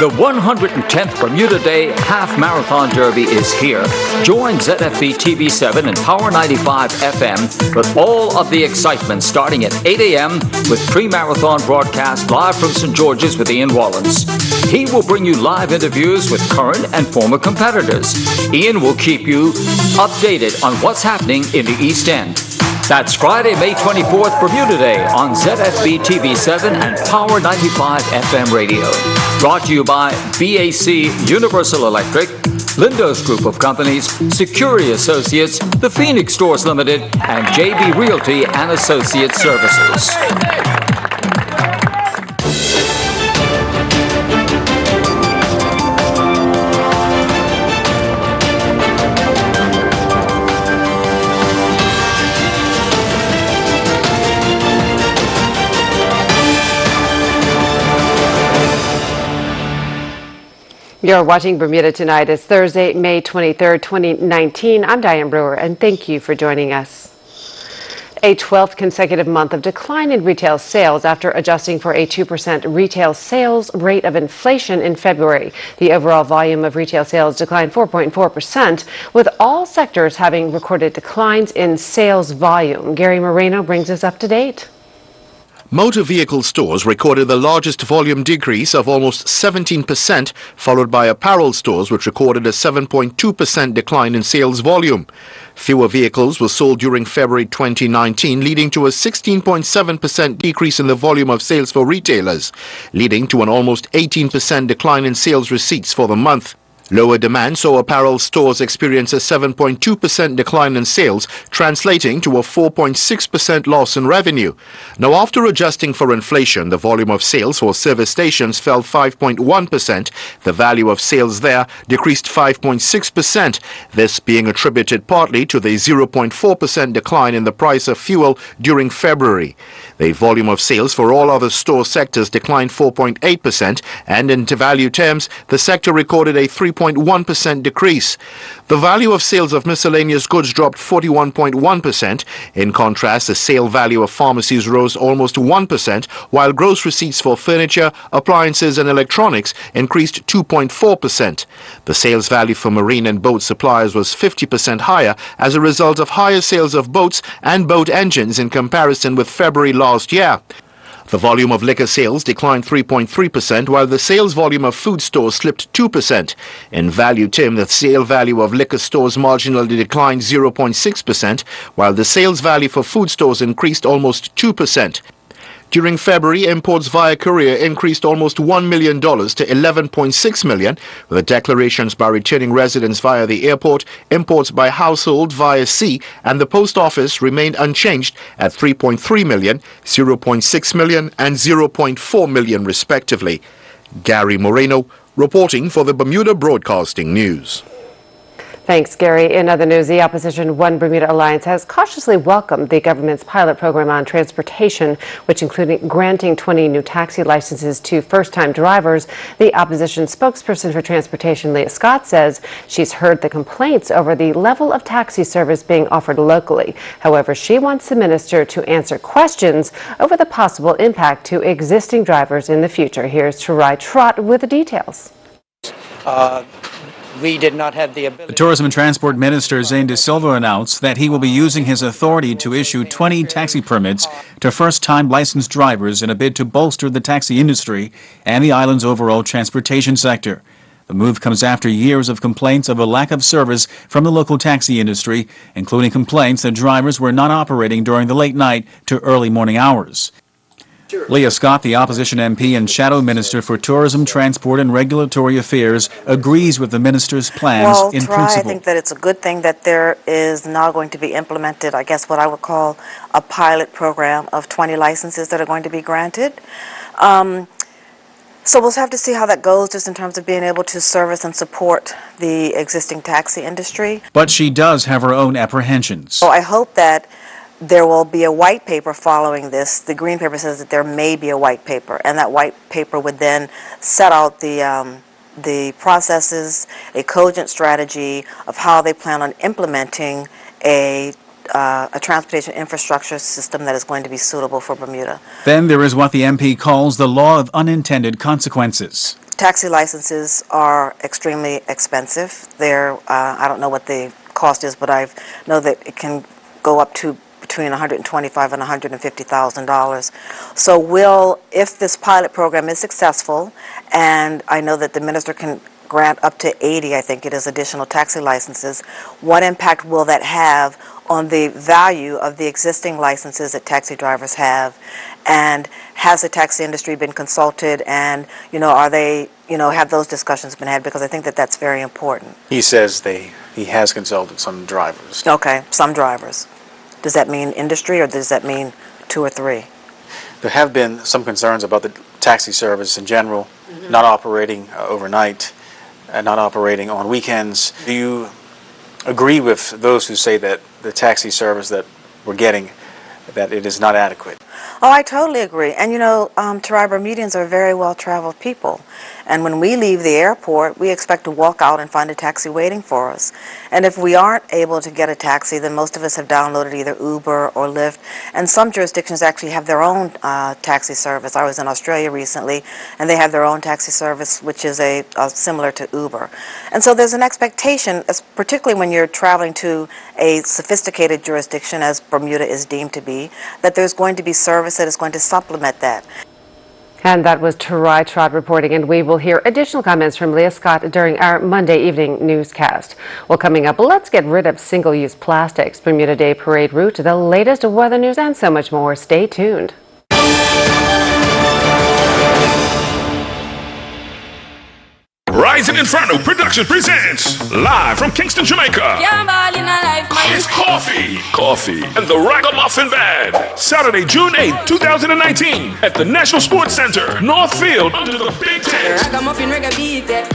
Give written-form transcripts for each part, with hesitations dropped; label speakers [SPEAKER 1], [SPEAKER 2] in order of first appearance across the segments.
[SPEAKER 1] The 110th Bermuda Day Half Marathon Derby is here. Join ZFB TV7 and Power 95 FM with all of the excitement starting at 8 a.m. with pre-marathon broadcast live from St. George's with Ian Wallens. He will bring you live interviews with current and former competitors. Ian will keep you updated on what's happening in the East End. That's Friday, May 24th, Bermuda Day on ZFB TV7 and Power 95 FM radio. Brought to you by BAC Universal Electric, Lindo's Group of Companies, Security Associates, The Phoenix Stores Limited, and JB Realty and Associate Services.
[SPEAKER 2] You're watching Bermuda Tonight. It's Thursday, May 23rd, 2019. I'm Diane Brewer, and thank you for joining us. A 12th consecutive month of decline in retail sales after adjusting for a 2% retail sales rate of inflation in February. The overall volume of retail sales declined 4.4%, with all sectors having recorded declines in sales volume. Gary Moreno brings us up to date.
[SPEAKER 3] Motor vehicle stores recorded the largest volume decrease of almost 17%, followed by apparel stores, which recorded a 7.2% decline in sales volume. Fewer vehicles were sold during February 2019, leading to a 16.7% decrease in the volume of sales for retailers, leading to an almost 18% decline in sales receipts for the month. Lower demand saw apparel stores experience a 7.2% decline in sales, translating to a 4.6% loss in revenue. Now, after adjusting for inflation, the volume of sales for service stations fell 5.1%. The value of sales there decreased 5.6%, this being attributed partly to the 0.4% decline in the price of fuel during February. The volume of sales for all other store sectors declined 4.8%, and in value terms, the sector recorded a 3.1% decrease. The value of sales of miscellaneous goods dropped 41.1%. In contrast, the sale value of pharmacies rose almost 1%, while gross receipts for furniture, appliances and electronics increased 2.4%. The sales value for marine and boat suppliers was 50% higher as a result of higher sales of boats and boat engines in comparison with February last year. The volume of liquor sales declined 3.3%, while the sales volume of food stores slipped 2%. In value terms, the sale value of liquor stores marginally declined 0.6%, while the sales value for food stores increased almost 2%. During February, imports via courier increased almost $1 million to $11.6 million, with the declarations by returning residents via the airport, imports by household via sea, and the post office remained unchanged at $3.3 million, $0.6 million, and $0.4 million, respectively. Gary Moreno, reporting for the Bermuda Broadcasting News.
[SPEAKER 2] Thanks, Gary. In other news, the opposition One Bermuda Alliance has cautiously welcomed the government's pilot program on transportation, which included granting 20 new taxi licenses to first-time drivers. The opposition spokesperson for transportation, Leah Scott, says she's heard the complaints over the level of taxi service being offered locally. However, she wants the minister to answer questions over the possible impact to existing drivers in the future. Here's Tarai Trott with the details.
[SPEAKER 4] We did not have the ability.
[SPEAKER 5] The Tourism and Transport Minister, Zane De Silva, announced that he will be using his authority to issue 20 taxi permits to first-time licensed drivers in a bid to bolster the taxi industry and the island's overall transportation sector. The move comes after years of complaints of a lack of service from the local taxi industry, including complaints that drivers were not operating during the late night to early morning hours. Leah Scott, the opposition MP and Shadow Minister for Tourism, Transport and Regulatory Affairs, agrees with the minister's plans in principle.
[SPEAKER 6] I think that it's a good thing that there is now going to be implemented, I guess what I would call a pilot program of 20 licenses that are going to be granted. So we'll have to see how that goes just in terms of being able to service and support the existing taxi industry.
[SPEAKER 5] But she does have her own apprehensions.
[SPEAKER 6] So I hope that there will be a white paper following this. The green paper says that there may be a white paper, and that white paper would then set out the processes, a cogent strategy of how they plan on implementing a transportation infrastructure system that is going to be suitable for Bermuda.
[SPEAKER 5] Then there is what the MP calls the law of unintended consequences.
[SPEAKER 6] taxi licenses are extremely expensive. I don't know what the cost is, but I know that it can go up to between $125,000 and $150,000. So if this pilot program is successful, and I know that the minister can grant up to 80, I think it is, additional taxi licenses, what impact will that have on the value of the existing licenses that taxi drivers have? And has the taxi industry been consulted, and are they, have those discussions been had? Because I think that that's very important.
[SPEAKER 5] He says he has consulted some drivers.
[SPEAKER 6] Okay, some drivers. Does that mean industry, or does that mean 2 or 3?
[SPEAKER 5] There have been some concerns about the taxi service in general, not operating overnight, and not operating on weekends. Do you agree with those who say that the taxi service that we're getting, that it is not adequate?
[SPEAKER 6] Oh, I totally agree. And Tarai, Bermudians are very well-traveled people. And when we leave the airport, we expect to walk out and find a taxi waiting for us. And if we aren't able to get a taxi, then most of us have downloaded either Uber or Lyft. And some jurisdictions actually have their own taxi service. I was in Australia recently, and they have their own taxi service, which is similar to Uber. And so there's an expectation, particularly when you're traveling to a sophisticated jurisdiction, as Bermuda is deemed to be, that there's going to be service that is going to supplement that.
[SPEAKER 2] And that was Tarai Trott reporting, and we will hear additional comments from Leah Scott during our Monday evening newscast. Well, coming up, let's get rid of single-use plastics, Bermuda Day Parade route, the latest weather news, and so much more. Stay tuned.
[SPEAKER 4] Rising Inferno Productions presents, live from Kingston, Jamaica, it's Coffee, and the Ragamuffin Band. Saturday, June 8, 2019, at the National Sports Center, Northfield, under the Big Tent.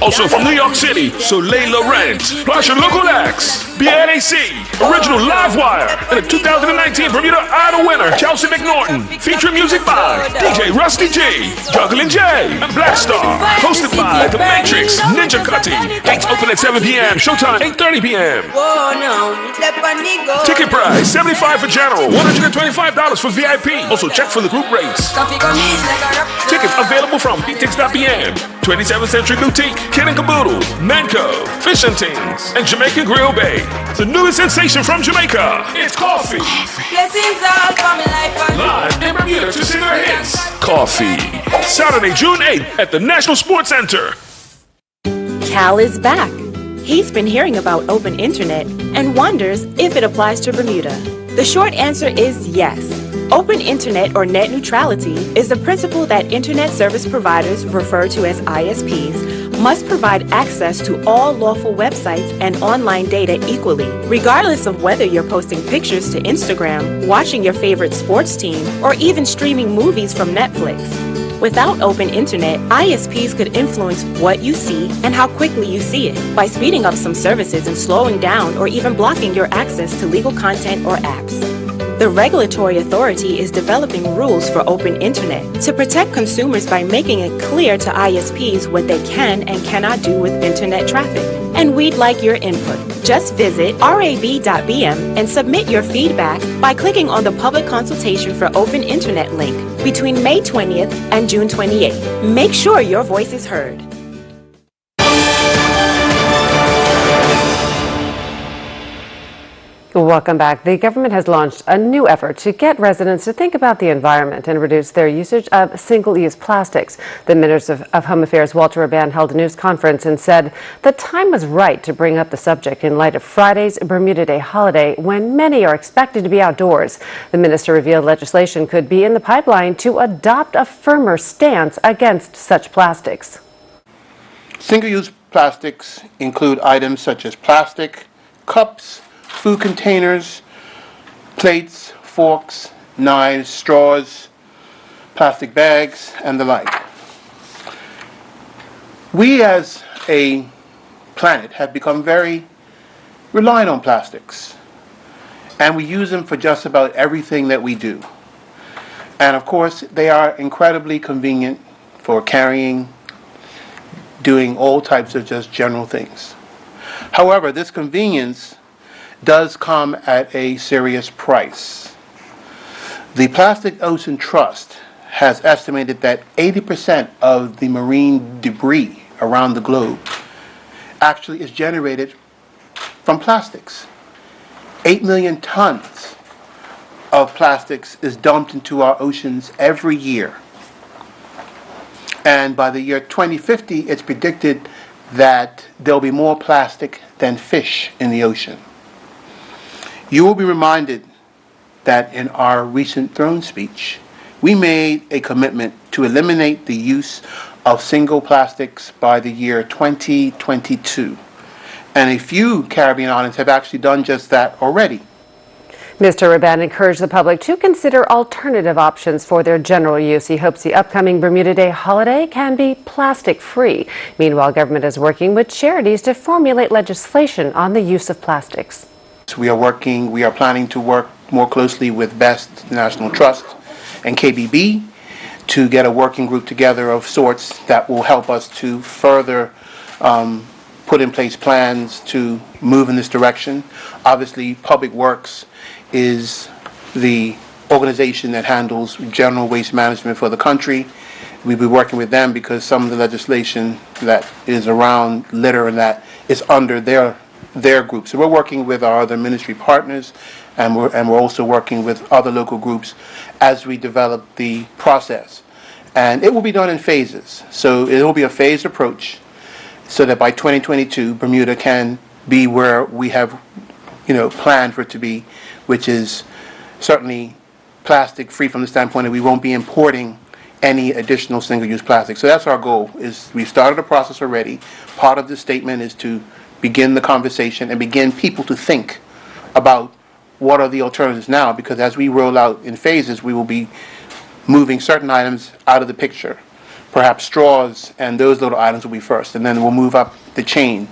[SPEAKER 4] Also from New York City, Soleil Laurent, plus your local acts, BNAC, Original Live Wire, and the 2019 Bermuda Idol winner, Chelsea McNorton, featuring music by DJ Rusty G, Juggling J, and Black Star, hosted by The Matrix, Ninja Cutty. Gates open at 7 p.m. Showtime 8:30 p.m. Ticket price $75 for general, $125 for VIP. Also check for the group rates. Tickets available from btix.pm, 27th Century Boutique, Kid and Caboodle, Manco, Fish and Tings, and Jamaican Grill Bay. The newest sensation from Jamaica. It's Coffee. Live in Bermuda to sing her hits. Coffee. Saturday, June 8th at the National Sports Center.
[SPEAKER 7] Cal is back. He's been hearing about open internet and wonders if it applies to Bermuda. The short answer is yes. Open internet, or net neutrality, is the principle that internet service providers, referred to as ISPs, must provide access to all lawful websites and online data equally, regardless of whether you're posting pictures to Instagram, watching your favorite sports team, or even streaming movies from Netflix. Without open internet, ISPs could influence what you see and how quickly you see it by speeding up some services and slowing down or even blocking your access to legal content or apps. The regulatory authority is developing rules for open internet to protect consumers by making it clear to ISPs what they can and cannot do with internet traffic. And we'd like your input. Just visit rab.bm and submit your feedback by clicking on the public consultation for open internet link between May 20th and June 28th. Make sure your voice is heard.
[SPEAKER 2] Welcome back. The government has launched a new effort to get residents to think about the environment and reduce their usage of single-use plastics. The Minister of Home Affairs, Walter Urban, held a news conference and said the time was right to bring up the subject in light of Friday's Bermuda Day holiday, when many are expected to be outdoors. The minister revealed legislation could be in the pipeline to adopt a firmer stance against such plastics.
[SPEAKER 8] Single-use plastics include items such as plastic, cups, food containers, plates, forks, knives, straws, plastic bags, and the like. We as a planet have become very reliant on plastics, and we use them for just about everything that we do. And of course, they are incredibly convenient for carrying, doing all types of just general things. However, this convenience does come at a serious price. The Plastic Ocean Trust has estimated that 80% of the marine debris around the globe actually is generated from plastics. 8 million tons of plastics is dumped into our oceans every year. And by the year 2050, it's predicted that there'll be more plastic than fish in the ocean. You will be reminded that in our recent throne speech, we made a commitment to eliminate the use of single plastics by the year 2022. And a few Caribbean islands have actually done just that already.
[SPEAKER 2] Mr. Raban encouraged the public to consider alternative options for their general use. He hopes the upcoming Bermuda Day holiday can be plastic-free. Meanwhile, government is working with charities to formulate legislation on the use of plastics.
[SPEAKER 8] We are planning to work more closely with Best National Trust and KBB to get a working group together of sorts that will help us to further put in place plans to move in this direction. Obviously, Public Works is the organization that handles general waste management for the country. We'll be working with them because some of the legislation that is around litter and that is under their group. So we're working with our other ministry partners, and we're also working with other local groups as we develop the process. And it will be done in phases. So it will be a phased approach so that by 2022, Bermuda can be where we have, planned for it to be, which is certainly plastic free from the standpoint that we won't be importing any additional single-use plastic. So that's our goal. We've started a process already. Part of the statement is to begin the conversation and begin people to think about what are the alternatives now, because as we roll out in phases, we will be moving certain items out of the picture. Perhaps straws and those little items will be first, and then we'll move up the chain.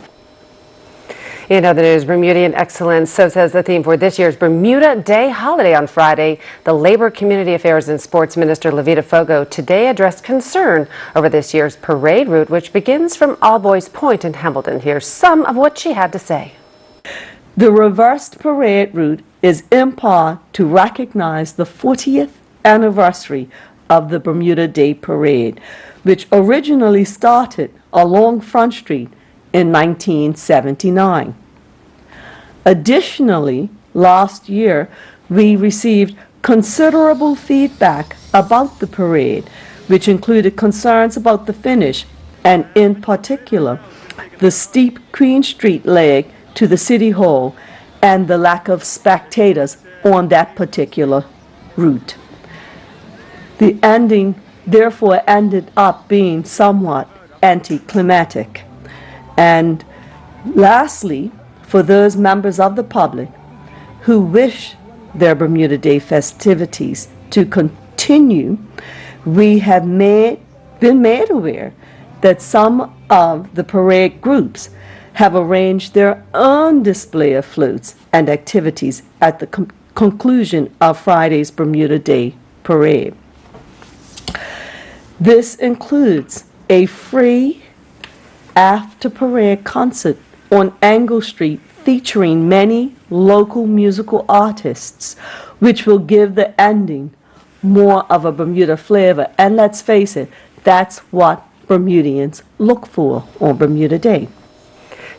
[SPEAKER 2] In other news, Bermudian excellence, so says the theme for this year's Bermuda Day holiday on Friday. The Labor, Community Affairs and Sports Minister Levita Fogo today addressed concern over this year's parade route, which begins from All Boys Point in Hamilton. Here's some of what she had to say.
[SPEAKER 9] The reversed parade route is in part to recognize the 40th anniversary of the Bermuda Day Parade, which originally started along Front Street in 1979. Additionally, last year, we received considerable feedback about the parade, which included concerns about the finish and, in particular, the steep Queen Street leg to the City Hall and the lack of spectators on that particular route. The ending, therefore, ended up being somewhat anticlimactic. And lastly, for those members of the public who wish their Bermuda Day festivities to continue, we have been made aware that some of the parade groups have arranged their own display of floats and activities at the conclusion of Friday's Bermuda Day Parade. This includes a free after-parade concert on Angle Street featuring many local musical artists, which will give the ending more of a Bermuda flavor. And let's face it, that's what Bermudians look for on Bermuda Day.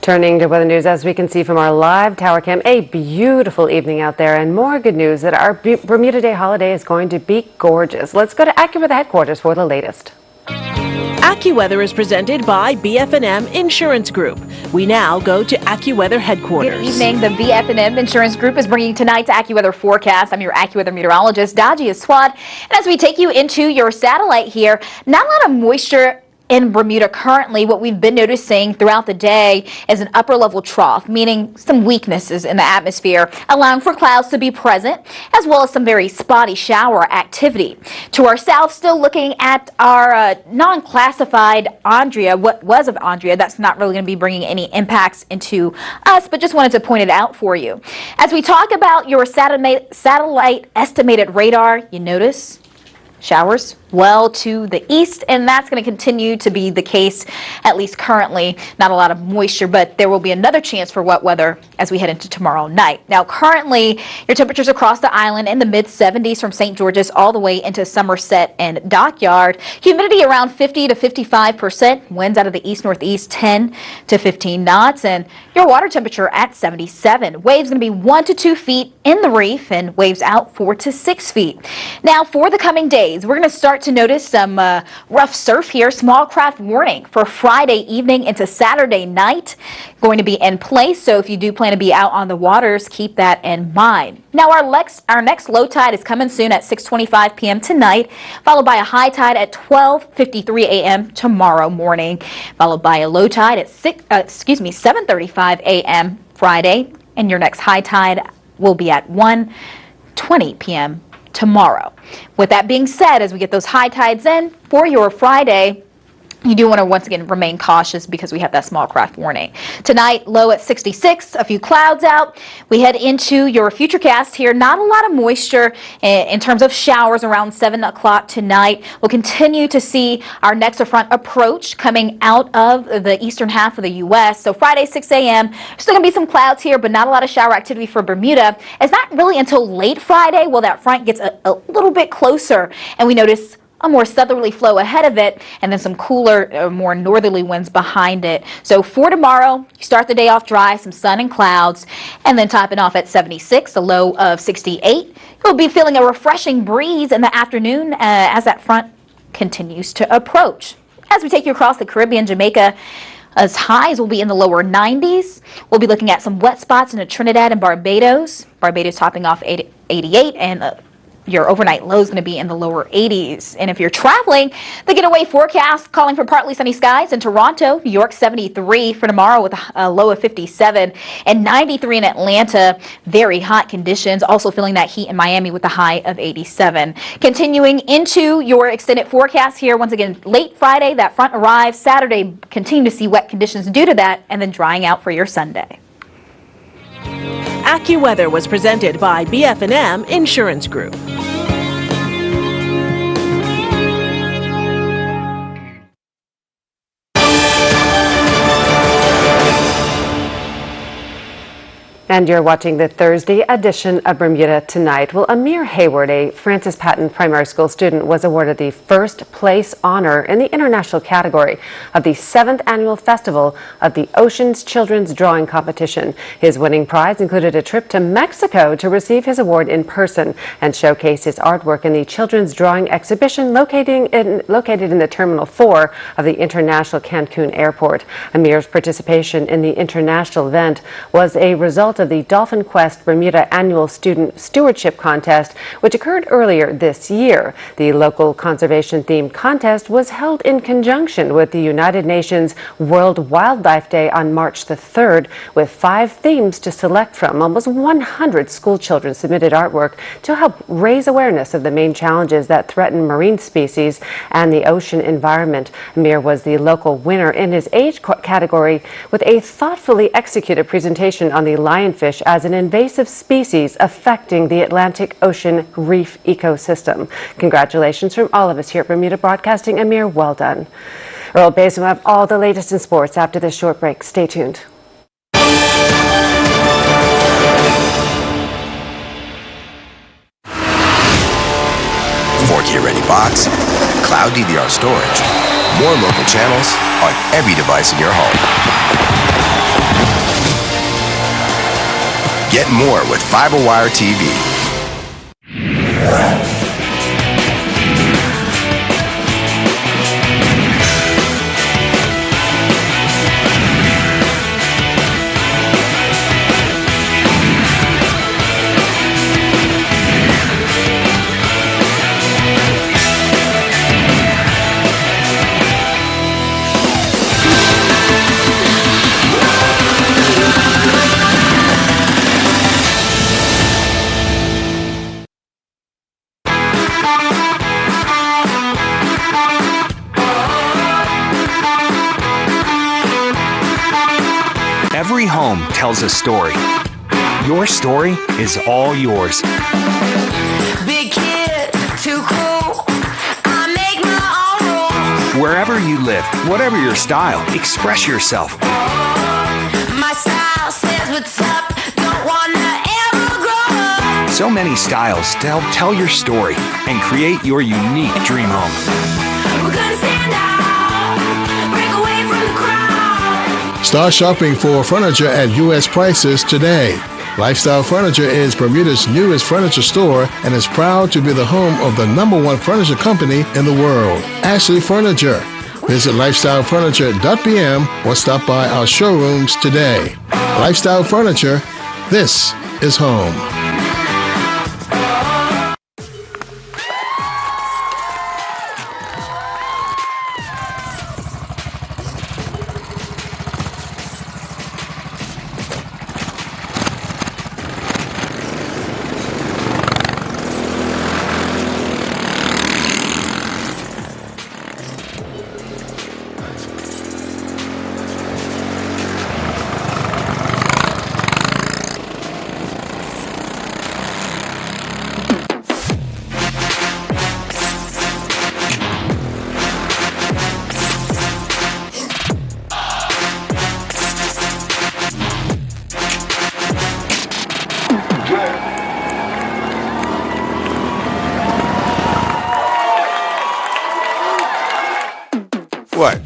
[SPEAKER 2] Turning to weather news, as we can see from our live tower cam, a beautiful evening out there, and more good news that our Bermuda Day holiday is going to be gorgeous. Let's go to AccuWeather headquarters for the latest.
[SPEAKER 10] AccuWeather is presented by BF&M Insurance Group. We now go to AccuWeather headquarters.
[SPEAKER 11] Good evening. The BF&M Insurance Group is bringing tonight's AccuWeather forecast. I'm your AccuWeather meteorologist, Daji Aswad. And as we take you into your satellite here, not a lot of moisture in Bermuda currently. What we've been noticing throughout the day is an upper level trough, meaning some weaknesses in the atmosphere, allowing for clouds to be present, as well as some very spotty shower activity. To our south, still looking at our non-classified Andrea, what was of Andrea. That's not really going to be bringing any impacts into us, but just wanted to point it out for you. As we talk about your satellite estimated radar, you notice showers well to the east, and that's going to continue to be the case, at least currently. Not a lot of moisture, but there will be another chance for wet weather as we head into tomorrow night. Now, currently, your temperatures across the island in the mid-70s from St. George's all the way into Somerset and Dockyard. Humidity around 50 to 55%. Winds out of the east-northeast 10 to 15 knots, and your water temperature at 77. Waves going to be 1 to 2 feet in the reef, and waves out 4 to 6 feet. Now, for the coming days, we're going to start to notice some rough surf here. Small craft warning for Friday evening into Saturday night going to be in place. So if you do plan to be out on the waters, keep that in mind. Now our next low tide is coming soon at 6:25 p.m. tonight, followed by a high tide at 12:53 a.m. tomorrow morning, followed by a low tide at 7:35 a.m. Friday, and your next high tide will be at 1:20 p.m. tomorrow. With that being said, as we get those high tides in for your Friday, you do want to once again remain cautious because we have that small craft warning. Tonight, low at 66, a few clouds out. We head into your futurecast here. Not a lot of moisture in terms of showers around 7 o'clock tonight. We'll continue to see our next front approach coming out of the eastern half of the U.S. So Friday, 6 a.m., still going to be some clouds here, but not a lot of shower activity for Bermuda. It's not really until late Friday will that front gets a little bit closer, and we notice a more southerly flow ahead of it, and then some cooler, more northerly winds behind it. So for tomorrow, you start the day off dry, some sun and clouds, and then topping off at 76, a low of 68. You'll be feeling a refreshing breeze in the afternoon as that front continues to approach. As we take you across the Caribbean, Jamaica, as highs will be in the lower 90s. We'll be looking at some wet spots in Trinidad and Barbados. Barbados topping off 88, and your overnight low is going to be in the lower 80s. And if you're traveling, the getaway forecast calling for partly sunny skies in Toronto, New York 73 for tomorrow with a low of 57, and 93 in Atlanta. Very hot conditions. Also feeling that heat in Miami with a high of 87. Continuing into your extended forecast here, once again, late Friday, that front arrives. Saturday, continue to see wet conditions due to that, and then drying out for your Sunday.
[SPEAKER 10] AccuWeather was presented by BF&M Insurance Group.
[SPEAKER 2] And you're watching the Thursday edition of Bermuda Tonight. Well, Amir Hayward, a Francis Patton Primary School student, was awarded the first place honor in the international category of the 7th Annual Festival of the Ocean's Children's Drawing Competition. His winning prize included a trip to Mexico to receive his award in person and showcase his artwork in the Children's Drawing Exhibition located in the Terminal 4 of the International Cancun Airport. Amir's participation in the international event was a result of the Dolphin Quest Bermuda Annual Student Stewardship Contest, which occurred earlier this year. The local conservation-themed contest was held in conjunction with the United Nations World Wildlife Day on March the 3rd, with 5 themes to select from. Almost 100 school children submitted artwork to help raise awareness of the main challenges that threaten marine species and the ocean environment. Amir was the local winner in his age category with a thoughtfully executed presentation on the lionfish as an invasive species affecting the Atlantic Ocean reef ecosystem. Congratulations from all of us here at Bermuda Broadcasting. Amir, well done. Earl Basin will have all the latest in sports after this short break. Stay tuned.
[SPEAKER 12] K ready box, cloud DVR storage, more local channels on every device in your home. Get more with FiberWire TV.
[SPEAKER 13] Every home tells a story. Your story is all yours.
[SPEAKER 14] Big kid, too cool. I
[SPEAKER 13] Wherever you live, whatever your style, express yourself.
[SPEAKER 14] My style says what's up, don't wanna ever grow up.
[SPEAKER 13] So many styles to help tell your story and create your unique dream home.
[SPEAKER 14] We're gonna stand out, break away from the crowd.
[SPEAKER 15] Start shopping for furniture at U.S. prices today. Lifestyle Furniture is Bermuda's newest furniture store and is proud to be the home of the #1 furniture company in the world, Ashley Furniture. Visit lifestylefurniture.bm or stop by our showrooms today. Lifestyle Furniture, this is home.
[SPEAKER 16] What?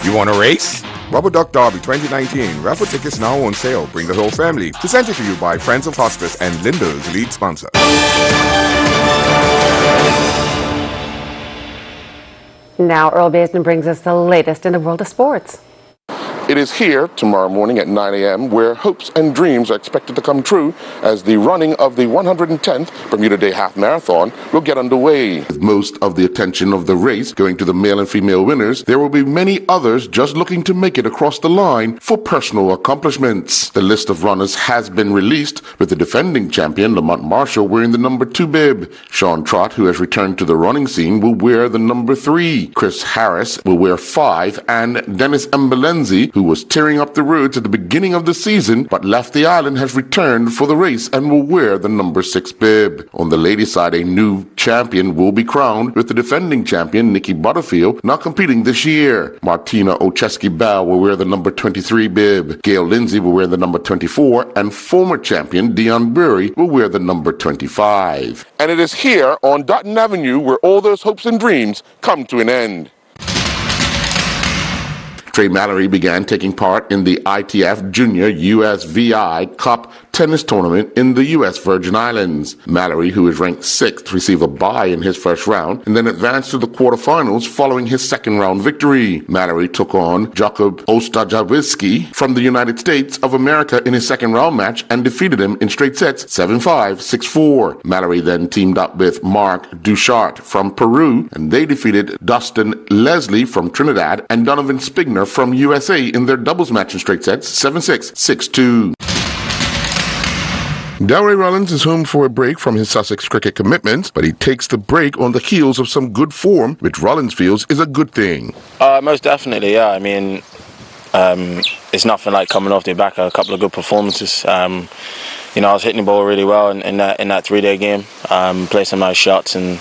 [SPEAKER 16] You want to race? Rubber Duck Derby 2019. Raffle tickets now on sale. Bring the whole family. Presented to you by Friends of Hospice and Lindo's lead sponsor.
[SPEAKER 2] Now Earl Baisden brings us the latest in the world of sports.
[SPEAKER 17] It is here tomorrow morning at 9 a.m. where hopes and dreams are expected to come true as the running of the 110th Bermuda Day Half Marathon will get underway. With most of the attention of the race going to the male and female winners, there will be many others just looking to make it across the line for personal accomplishments. The list of runners has been released, with the defending champion Lamont Marshall wearing the number 2 bib. Sean Trott, who has returned to the running scene, will wear the number 3. Chris Harris will wear 5, and Dennis Mbalenzi, who was tearing up the roads at the beginning of the season but left the island, has returned for the race and will wear the number 6 bib. On the ladies' side, a new champion will be crowned, with the defending champion Nikki Butterfield not competing this year. Martina Ocheski-Bell will wear the number 23 bib. Gail Lindsay will wear the number 24, and former champion Dion Burry will wear the number 25. And it is here on Dutton Avenue where all those hopes and dreams come to an end. Trey Mallory began taking part in the ITF Junior USVI Cup tennis tournament in the U.S. Virgin Islands. Mallory, who is ranked 6th, received a bye in his first round and then advanced to the quarterfinals following his second round victory. Mallory took on Jakub Ostajawiski from the United States of America in his second round match and defeated him in straight sets 7-5, 6-4. Mallory then teamed up with Mark Duchart from Peru, and they defeated Dustin Leslie from Trinidad and Donovan Spigner from USA in their doubles match in straight sets 7-6, 6-2. Delray Rollins is home for a break from his Sussex cricket commitments, but he takes the break on the heels of some good form, which Rollins feels is a good thing.
[SPEAKER 18] Most definitely, yeah. I mean, it's nothing like coming off the back of a couple of good performances. I was hitting the ball really well in that 3-day game, placing my shots, and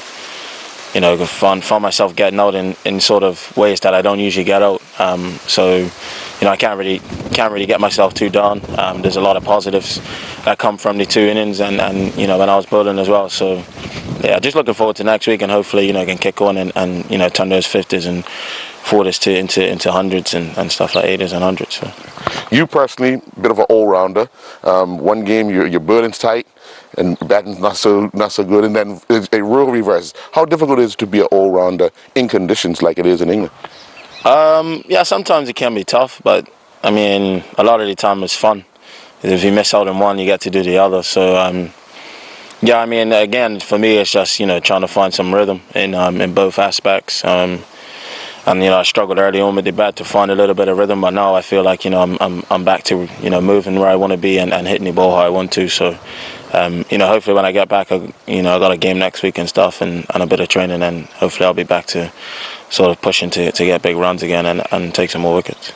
[SPEAKER 18] found myself getting out in sort of ways that I don't usually get out. I can't really get myself too down. There's a lot of positives that come from the 2 innings and when I was bowling as well. So yeah, just looking forward to next week, and hopefully can kick on and turn those 50s and 40s into 100s and stuff like 80s and 100s. So.
[SPEAKER 17] You personally, a bit of an all-rounder. One game your bowling's tight and batting's not so good, and then it's a real reverse. How difficult is it to be an all-rounder in conditions like it is in England?
[SPEAKER 18] Yeah, sometimes it can be tough, but I mean, a lot of the time it's fun. If you miss out on one, you get to do the other. So yeah, I mean, again, for me, it's just trying to find some rhythm in both aspects. And I struggled early on with the bat to find a little bit of rhythm, but now I feel like I'm back to moving where I want to be and hitting the ball how I want to. So hopefully when I get back, I got a game next week and stuff, and a bit of training, and hopefully I'll be back to sort of pushing to get big runs again and take some more wickets.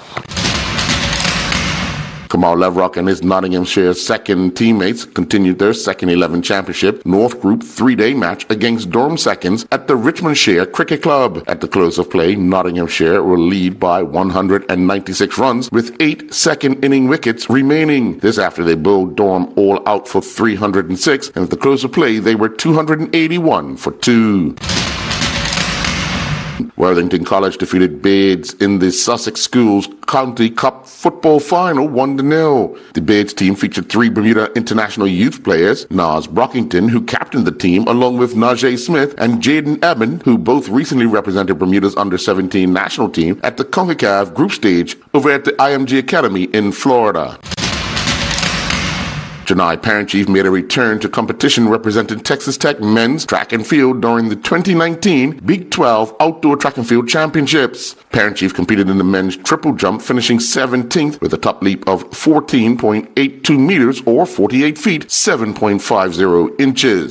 [SPEAKER 17] Kamal Levrock and his Nottinghamshire second teammates continued their second 11 championship North Group 3-day match against Durham seconds at the Richmondshire Cricket Club. At the close of play, Nottinghamshire will lead by 196 runs with 8 second inning wickets remaining. This after they bowled Durham all out for 306, and at the close of play they were 281 for 2. Worthington College defeated Bades in the Sussex Schools County Cup football final 1-0. The Bades team featured 3 Bermuda international youth players, Nas Brockington, who captained the team, along with Najee Smith and Jaden Eben, who both recently represented Bermuda's under-17 national team at the CONCACAF group stage over at the IMG Academy in Florida. Janai Parent-Chief made a return to competition representing Texas Tech men's track and field during the 2019 Big 12 Outdoor Track and Field Championships. Parent-Chief competed in the men's triple jump, finishing 17th with a top leap of 14.82 meters or 48 feet, 7.50 inches.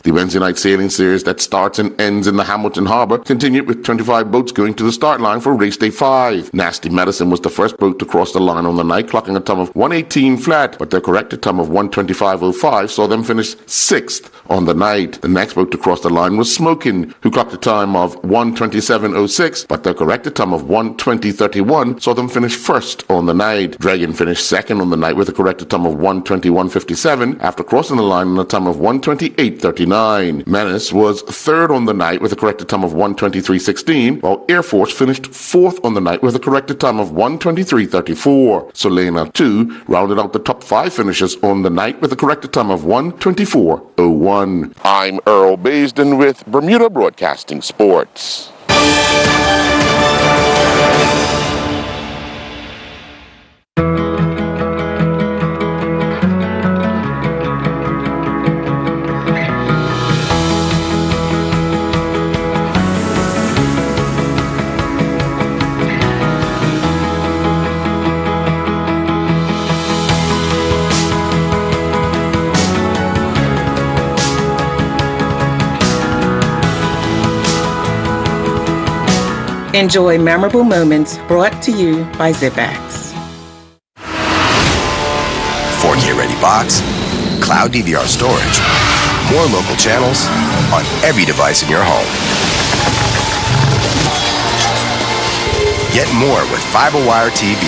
[SPEAKER 17] The Wednesday night sailing series that starts and ends in the Hamilton Harbor continued with 25 boats going to the start line for race day 5. Nasty Medicine was the first boat to cross the line on the night, clocking a time of 1:18 flat, but their corrected time of 1:25.05 saw them finish 6th on the night. The next boat to cross the line was Smokin', who clocked a time of 1:27.06, but their corrected time of 1:20.31 saw them finish 1st on the night. Dragon finished 2nd on the night with a corrected time of 1:21.57 after crossing the line on a time of 1:28.39. Menace was 3rd on the night with a corrected time of 1:23.16, while Air Force finished 4th on the night with a corrected time of 1:23.34. Solena 2 rounded out the top 5 finishers on the night with a corrected time of 1:24.01. I'm Earl Baisden with Bermuda Broadcasting Sports.
[SPEAKER 19] Enjoy memorable moments brought to you by ZipX.
[SPEAKER 12] 4K ready box, cloud DVR storage, more local channels on every device in your home. Get more with FiberWire TV.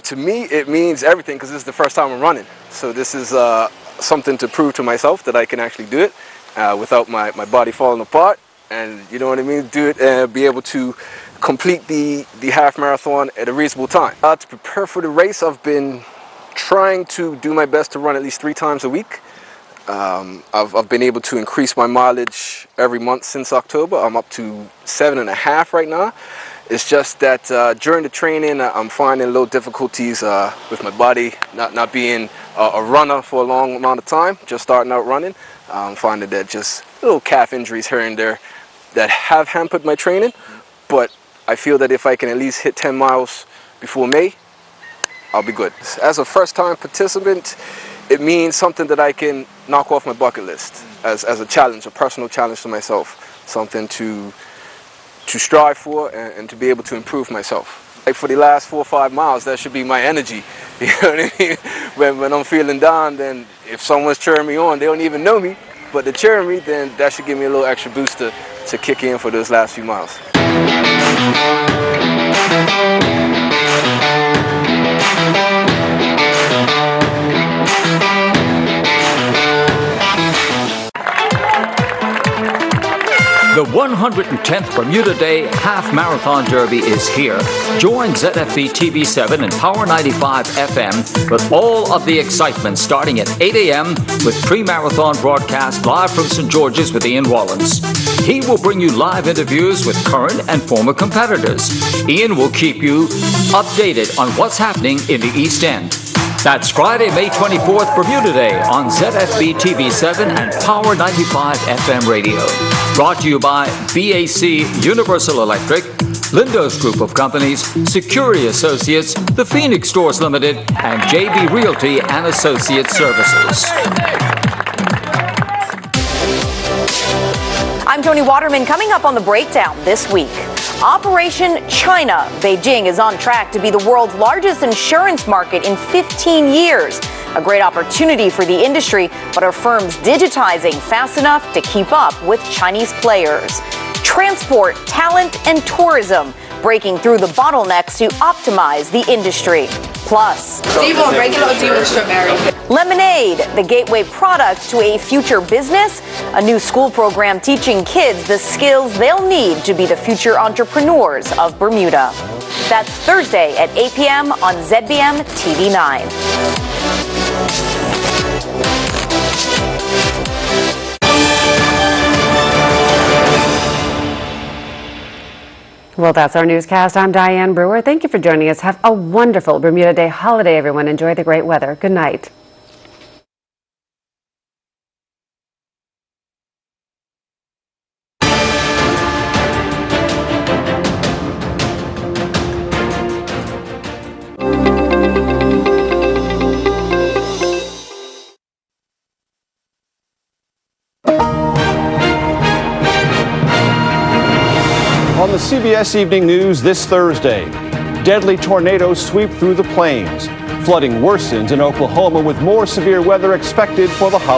[SPEAKER 20] To me, it means everything because this is the first time I'm running. So this is something to prove to myself that I can actually do it without my body falling apart. And you know what I mean? Do it and be able to complete the half marathon at a reasonable time. To prepare for the race, I've been trying to do my best to run at least 3 times a week. I've been able to increase my mileage every month since October. I'm up to 7.5 right now. It's just that during the training, I'm finding little difficulties with my body, not being a runner for a long amount of time, just starting out running. I'm finding that just little calf injuries here and there that have hampered my training. But I feel that if I can at least hit 10 miles before May, I'll be good. As a first-time participant, it means something that I can knock off my bucket list as a challenge, a personal challenge to myself, something to strive for and to be able to improve myself. Like for the last 4 or 5 miles, that should be my energy. You know what I mean? When I'm feeling down, then if someone's cheering me on, they don't even know me, but they're cheering me, then that should give me a little extra boost to kick in for those last few miles.
[SPEAKER 1] The 110th Bermuda Day Half Marathon Derby is here. Join ZFB TV7 and Power 95 FM with all of the excitement starting at 8 a.m. with pre-marathon broadcast live from St. George's with Ian Wallens. He will bring you live interviews with current and former competitors. Ian will keep you updated on what's happening in the East End. That's Friday, May 24th, Bermuda Day on ZFB TV7 and Power 95 FM radio. Brought to you by BAC Universal Electric, Lindo's Group of Companies, Security Associates, The Phoenix Stores Limited, and JB Realty and Associate Services.
[SPEAKER 21] I'm Tony Waterman. Coming up on The Breakdown this week, Operation China. Beijing is on track to be the world's largest insurance market in 15 years. A great opportunity for the industry, but are firms digitizing fast enough to keep up with Chinese players? Transport, talent, and tourism breaking through the bottlenecks to optimize the industry. Plus,
[SPEAKER 22] do you want regular or do you want strawberry?
[SPEAKER 21] Lemonade, the gateway product to a future business, a new school program teaching kids the skills they'll need to be the future entrepreneurs of Bermuda. That's Thursday at 8 p.m. on ZBM TV 9.
[SPEAKER 2] Well, that's our newscast. I'm Diane Brewer. Thank you for joining us. Have a wonderful Bermuda Day holiday, everyone. Enjoy the great weather. Good night.
[SPEAKER 23] On the CBS Evening News this Thursday, deadly tornadoes sweep through the plains. Flooding worsens in Oklahoma with more severe weather expected for the holiday.